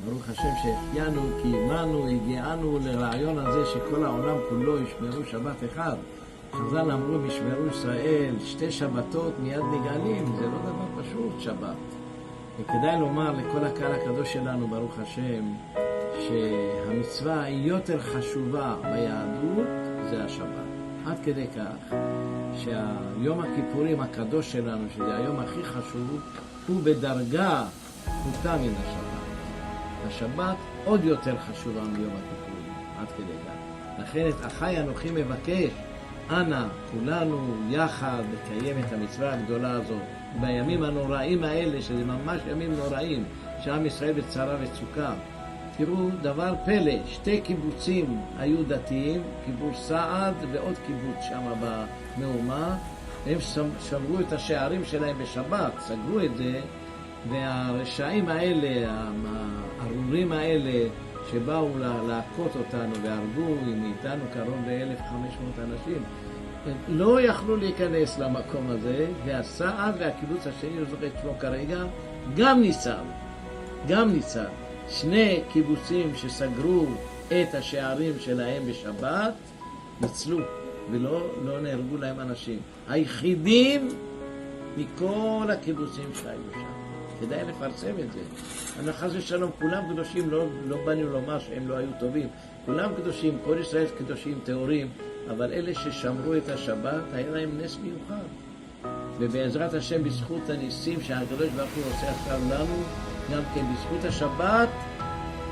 ברוך השם שהחיינו, קיימנו, הגיענו לרעיון הזה שכל העולם כולו ישמרו שבת אחד. חז"ל אמרו, ישמרו ישראל 2 שבתות מיד נגאלים, זה לא דבר פשוט שבת. וכדאי לומר לכל הקהל הקדוש שלנו, ברוך השם, שהמצווה היא יותר חשובה ביהדות, זה השבת. עד כדי כך שהיום הכיפורים הקדוש שלנו, שזה היום הכי חשוב, הוא בדרגה פחותה מן השבת. השבת עוד יותר חשובה מיום הכיפורים, עד כדי כך. לכן את אחי אנוכי מבקש, אנא כולנו יחד לקיים את המצווה הגדולה הזאת בימים הנוראים האלה, שזה ממש ימים נוראים, שעם ישראל בצרה וצוקה. תראו דבר פלא, 2 קיבוצים היו דתיים, קיבוץ סעד ועוד קיבוץ שם במאומה. הם שמרו את השערים שלהם בשבת, סגרו את זה, והרשעים האלה, הארורים האלה שבאו להכות אותנו והרגו מאיתנו קרוב ל-1,500 אנשים, לא יכלו להיכנס למקום הזה, והסעד והקיבוץ השני, לא זוכר את שמו כרגע, גם ניצל. 2 קיבוצים שסגרו את השערים שלהם בשבת, ניצלו, ולא נהרגו להם אנשים. היחידים מכל הקיבוצים שהיו שם. כדאי לפרסם את זה. חס ושלום, כולם קדושים, לא באנו לומר שהם לא היו טובים. כולם קדושים, כל ישראל קדושים, טהורים, אבל אלה ששמרו את השבת, היה להם נס מיוחד. ובעזרת השם, בזכות הניסים שהקדוש ברוך הוא עושה עכשיו לנו, גם כן בזכות השבת,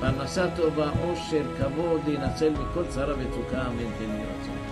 פרנסה טובה, עושר, כבוד, להינצל מכל צרה וצוקה, אמן כן יהי רצון.